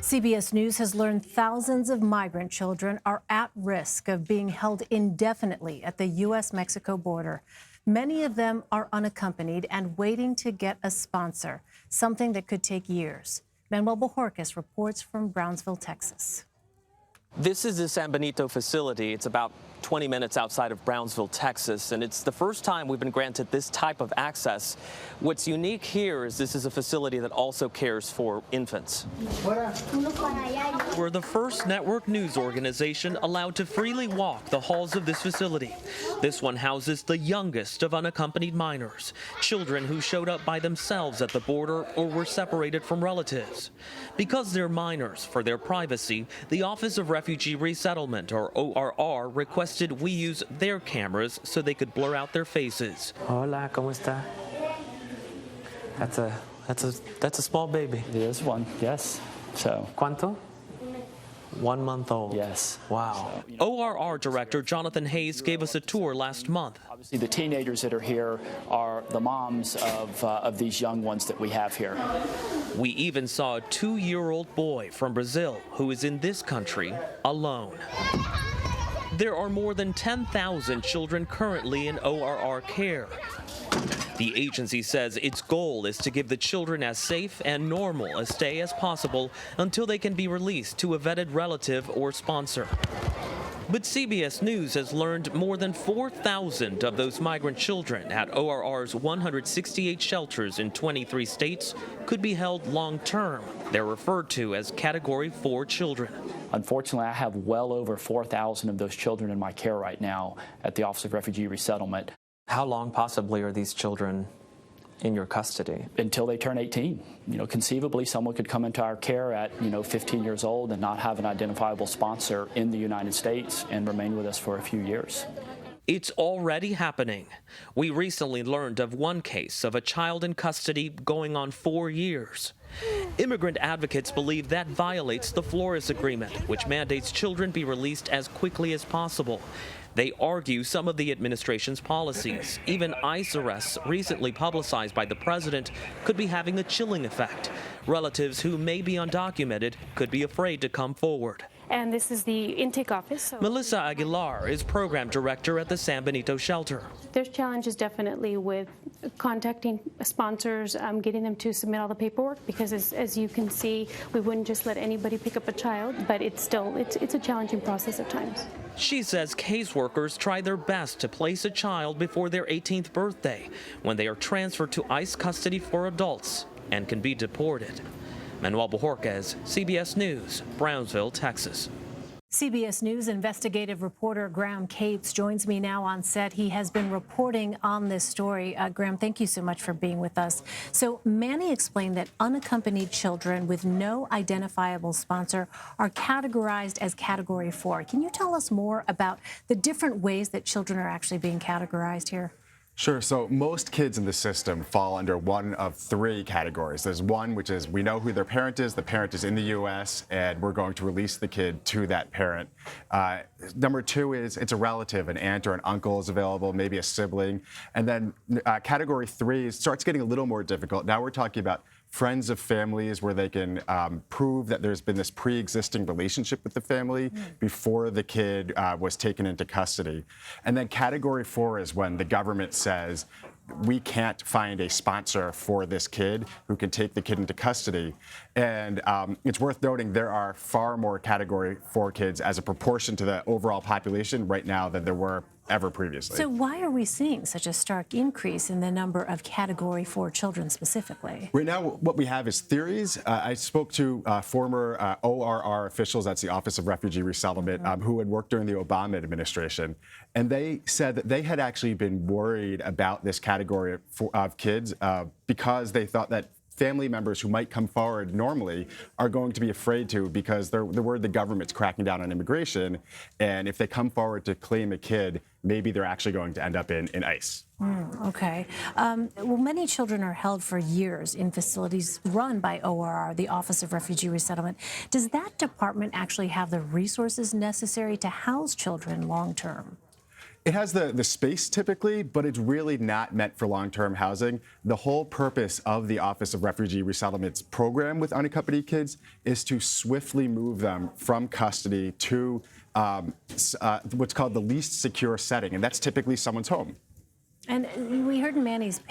CBS News has learned thousands of migrant children are at risk of being held indefinitely at the U.S.-Mexico border. Many of them are unaccompanied and waiting to get a sponsor, something that could take years. Manuel Bojorquez reports from Brownsville, Texas. This is the San Benito facility. It's about 20 minutes outside of Brownsville, Texas, and it's the first time we've been granted this type of access. What's unique here is this is a facility that also cares for infants. We're the first network news organization allowed to freely walk the halls of this facility. This one houses the youngest of unaccompanied minors, children who showed up by themselves at the border or were separated from relatives. Because they're minors, for their privacy, the Office of Refugee Resettlement, or ORR, requested we use their cameras so they could blur out their faces. Hola, ¿cómo está? That's a small baby. It is one, yes. So. ¿Cuánto? 1 month old. Yes. Wow. ORR Director Jonathan Hayes gave us a tour last month. Obviously, the teenagers that are here are the moms of these young ones that we have here. We even saw a 2-year-old boy from Brazil who is in this country alone. There are more than 10,000 children currently in ORR care. The agency says its goal is to give the children as safe and normal a stay as possible until they can be released to a vetted relative or sponsor. But CBS News has learned more than 4,000 of those migrant children at ORR's 168 shelters in 23 states could be held long-term. They're referred to as Category 4 children. Unfortunately, I have well over 4,000 of those children in my care right now at the Office of Refugee Resettlement. How long possibly are these children in your custody? Until they turn 18. Conceivably, someone could come into our care at, 15 years old and not have an identifiable sponsor in the United States and remain with us for a few years. It's already happening. We recently learned of one case of a child in custody going on 4 years. Immigrant advocates believe that violates the Flores Agreement, which mandates children be released as quickly as possible. They argue some of the administration's policies, even ICE arrests recently publicized by the president, could be having a chilling effect. Relatives who may be undocumented could be afraid to come forward. And this is the intake office. So Melissa Aguilar is program director at the San Benito shelter. There's challenges definitely with contacting sponsors, getting them to submit all the paperwork, because as you can see, we wouldn't just let anybody pick up a child, but it's a challenging process at times. She says caseworkers try their best to place a child before their 18th birthday, when they are transferred to ICE custody for adults and can be deported. Manuel Bojorquez, CBS News, Brownsville, Texas. CBS News investigative reporter Graham Cates joins me now on set. He has been reporting on this story. Graham, thank you so much for being with us. So Manny explained that unaccompanied children with no identifiable sponsor are categorized as Category 4. Can you tell us more about the different ways that children are actually being categorized here? Sure. So most kids in the system fall under one of 3 categories. There's one, which is we know who their parent is. The parent is in the U.S., and we're going to release the kid to that parent. Number 2 is it's a relative, an aunt or an uncle is available, maybe a sibling. And then Category 3 starts getting a little more difficult. Now we're talking about friends of families where they can prove that there's been this pre-existing relationship with the family before the kid was taken into custody. And then Category 4 is when the government says, we can't find a sponsor for this kid who can take the kid into custody. And it's worth noting there are far more Category 4 kids as a proportion to the overall population right now than there were ever previously. So why are we seeing such a stark increase in the number of Category 4 children specifically? Right now, what we have is theories. I spoke to former ORR officials, that's the Office of Refugee Resettlement, who had worked during the Obama administration. And they said that they had actually been worried about this category of kids because they thought that family members who might come forward normally are going to be afraid to, because they're worried the government's cracking down on immigration. And if they come forward to claim a kid, maybe they're actually going to end up in ICE. Okay. Well, many children are held for years in facilities run by ORR, the Office of Refugee Resettlement. Does that department actually have the resources necessary to house children long term? It has the space typically, but it's really not meant for long-term housing. The whole purpose of the Office of Refugee Resettlement's program with unaccompanied kids is to swiftly move them from custody to what's called the least secure setting, and that's typically someone's home. And we heard in Manny's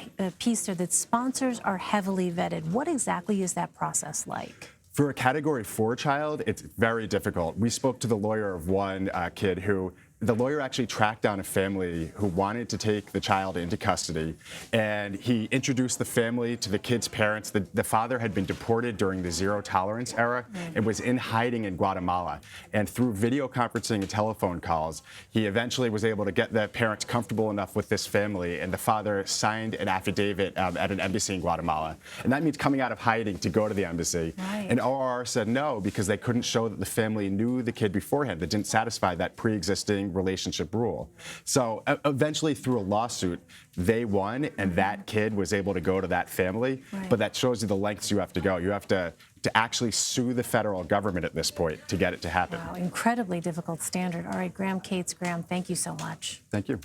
piece there that sponsors are heavily vetted. What exactly is that process like? For a Category 4 child, it's very difficult. We spoke to the lawyer of one kid who the lawyer actually tracked down a family who wanted to take the child into custody, and he introduced the family to the kid's parents. The father had been deported during the zero tolerance era and was in hiding in Guatemala. And through video conferencing and telephone calls, he eventually was able to get the parents comfortable enough with this family, and the father signed an affidavit at an embassy in Guatemala. And that means coming out of hiding to go to the embassy. Right. And ORR said no, because they couldn't show that the family knew the kid beforehand. That didn't satisfy that pre-existing relationship rule. So eventually, through a lawsuit, they won, and that kid was able to go to that family. Right. But that shows you the lengths you have to go. You have to actually sue the federal government at this point to get it to happen. Wow, incredibly difficult standard. All right, Graham Cates. Graham, thank you so much. Thank you.